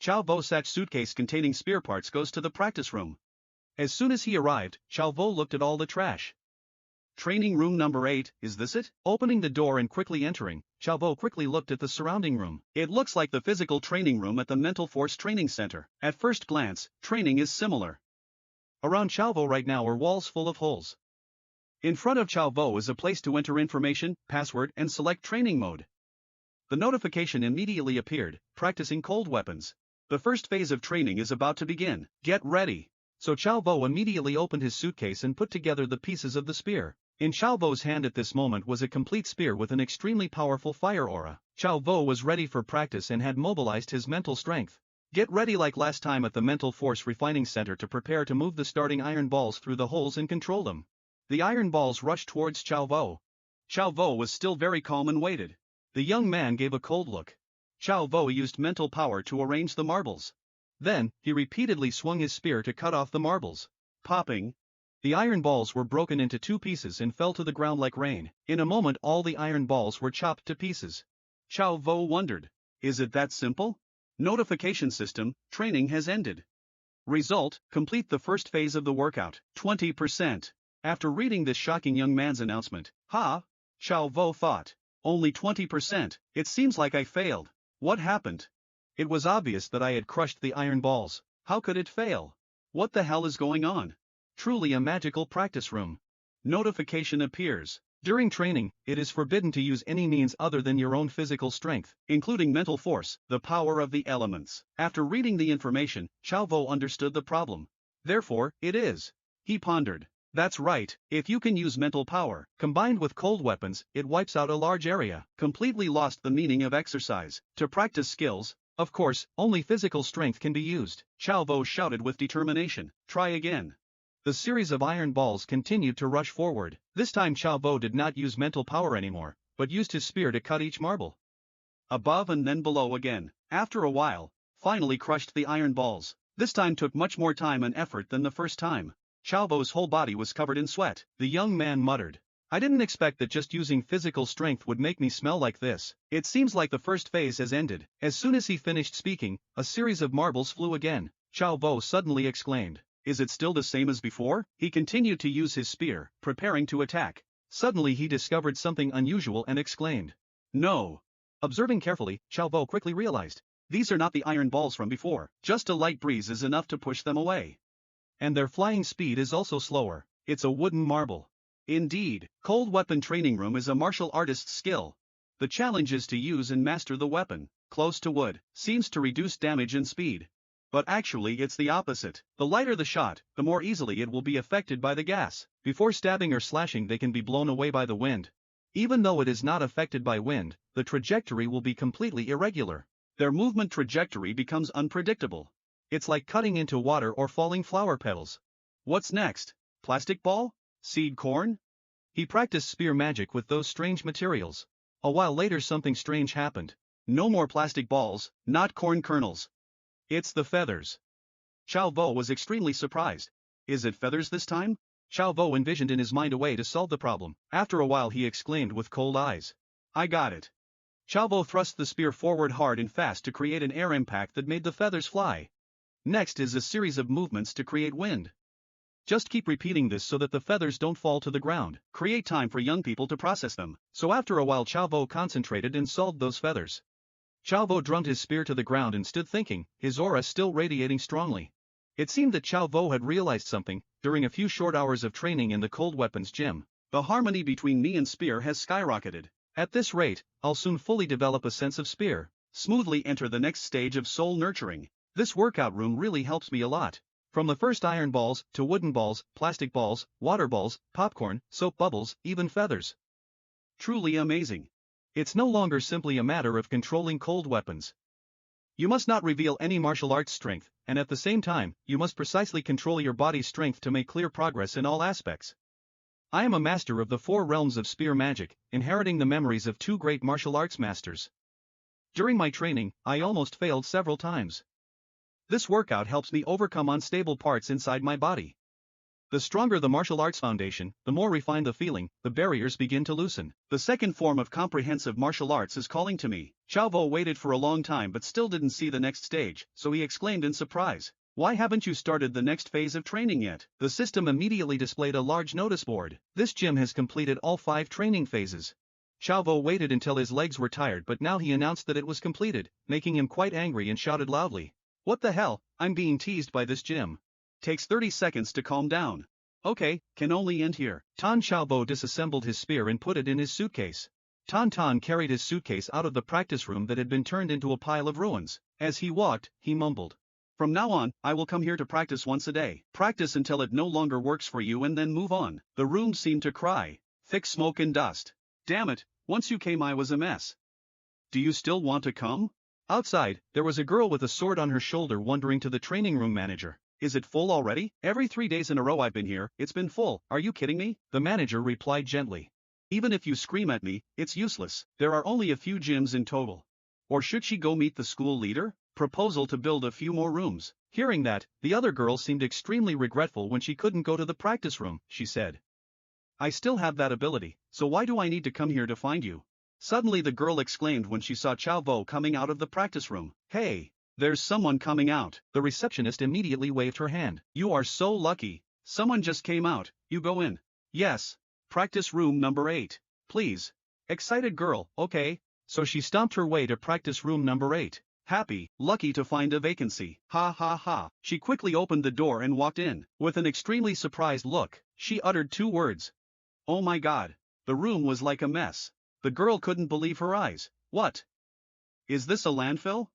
Chao Vo-Sach's suitcase containing spear parts goes to the practice room. As soon as he arrived, Chao Vo looked at all the trash. Training room number 8, is this it? Opening the door and quickly entering, Chao Vo quickly looked at the surrounding room. It looks like the physical training room at the Mental Force Training Center. At first glance, training is similar. Around Chao Vo right now are walls full of holes. In front of Chao Vo is a place to enter information, password and select training mode. The notification immediately appeared, practicing cold weapons. The first phase of training is about to begin. Get ready. So Chao Vo immediately opened his suitcase and put together the pieces of the spear. In Chao Vo's hand at this moment was a complete spear with an extremely powerful fire aura. Chao Vo was ready for practice and had mobilized his mental strength. Get ready like last time at the Mental Force Refining Center to prepare to move the starting iron balls through the holes and control them. The iron balls rushed towards Chao Vo. Chao Vo was still very calm and waited. The young man gave a cold look. Chao Vo used mental power to arrange the marbles. Then, he repeatedly swung his spear to cut off the marbles. Popping. The iron balls were broken into 2 pieces and fell to the ground like rain. In a moment all the iron balls were chopped to pieces. Chao Vo wondered. Is it that simple? Notification system, training has ended. Result, complete the first phase of the workout. 20%. After reading this shocking young man's announcement, Chao Vo thought. Only 20%, it seems like I failed. What happened? It was obvious that I had crushed the iron balls. How could it fail? What the hell is going on? Truly a magical practice room. Notification appears. During training, it is forbidden to use any means other than your own physical strength, including mental force, the power of the elements. After reading the information, Chao Vo understood the problem. Therefore, it is. He pondered. That's right, if you can use mental power, combined with cold weapons, it wipes out a large area. Completely lost the meaning of exercise. To practice skills, of course, only physical strength can be used. Chao Vo shouted with determination. Try again. The series of iron balls continued to rush forward. This time Chao Vo did not use mental power anymore, but used his spear to cut each marble. Above and then below again. After a while, finally crushed the iron balls. This time took much more time and effort than the first time. Chao Vo's whole body was covered in sweat. The young man muttered. I didn't expect that just using physical strength would make me smell like this. It seems like the first phase has ended. As soon as he finished speaking, a series of marbles flew again. Chao Vo suddenly exclaimed. Is it still the same as before? He continued to use his spear, preparing to attack. Suddenly he discovered something unusual and exclaimed. No. Observing carefully, Chao Vo quickly realized. These are not the iron balls from before. Just a light breeze is enough to push them away. And their flying speed is also slower. It's a wooden marble. Indeed, cold weapon training room is a martial artist's skill. The challenge is to use and master the weapon. Close to wood, seems to reduce damage and speed. But actually it's the opposite. The lighter the shot, the more easily it will be affected by the gas. Before stabbing or slashing they can be blown away by the wind. Even though it is not affected by wind, the trajectory will be completely irregular. Their movement trajectory becomes unpredictable. It's like cutting into water or falling flower petals. What's next? Plastic ball? Seed corn? He practiced spear magic with those strange materials. A while later something strange happened. No more plastic balls, not corn kernels. It's the feathers. Chao Vo was extremely surprised. Is it feathers this time? Chao Vo envisioned in his mind a way to solve the problem. After a while he exclaimed with cold eyes. I got it. Chao Vo thrust the spear forward hard and fast to create an air impact that made the feathers fly. Next is a series of movements to create wind. Just keep repeating this so that the feathers don't fall to the ground. Create time for young people to process them. So after a while Chao Vo concentrated and solved those feathers. Chao Vo drummed his spear to the ground and stood thinking, his aura still radiating strongly. It seemed that Chao Vo had realized something. During a few short hours of training in the cold weapons gym, the harmony between me and spear has skyrocketed. At this rate, I'll soon fully develop a sense of spear. Smoothly enter the next stage of soul nurturing. This workout room really helps me a lot. From the first iron balls, to wooden balls, plastic balls, water balls, popcorn, soap bubbles, even feathers. Truly amazing. It's no longer simply a matter of controlling cold weapons. You must not reveal any martial arts strength, and at the same time, you must precisely control your body's strength to make clear progress in all aspects. I am a master of the 4 realms of spear magic, inheriting the memories of 2 great martial arts masters. During my training, I almost failed several times. This workout helps me overcome unstable parts inside my body. The stronger the martial arts foundation, the more refined the feeling, the barriers begin to loosen. The second form of comprehensive martial arts is calling to me. Xiaovo waited for a long time but still didn't see the next stage, so he exclaimed in surprise. Why haven't you started the next phase of training yet? The system immediately displayed a large notice board. This gym has completed all 5 training phases. Xiaovo waited until his legs were tired but now he announced that it was completed, making him quite angry and shouted loudly. What the hell, I'm being teased by this gym. Takes 30 seconds to calm down. Okay, can only end here. Tan Xiaobo disassembled his spear and put it in his suitcase. Tan carried his suitcase out of the practice room that had been turned into a pile of ruins. As he walked, he mumbled. From now on, I will come here to practice once a day. Practice until it no longer works for you and then move on. The room seemed to cry. Thick smoke and dust. Damn it, once you came I was a mess. Do you still want to come? Outside, there was a girl with a sword on her shoulder wondering to the training room manager. Is it full already? Every 3 days in a row I've been here, it's been full, are you kidding me? The manager replied gently. Even if you scream at me, it's useless, there are only a few gyms in total. Or should she go meet the school leader? Proposal to build a few more rooms. Hearing that, the other girl seemed extremely regretful when she couldn't go to the practice room, she said. I still have that ability, so why do I need to come here to find you? Suddenly the girl exclaimed when she saw Xiaovo coming out of the practice room. Hey! There's someone coming out. The receptionist immediately waved her hand. You are so lucky. Someone just came out. You go in. Yes. Practice room number 8. Please. Excited girl, okay. So she stomped her way to practice room number 8. Happy, lucky to find a vacancy. Ha ha ha. She quickly opened the door and walked in. With an extremely surprised look, she uttered 2 words. Oh my god. The room was like a mess. The girl couldn't believe her eyes. What? Is this a landfill?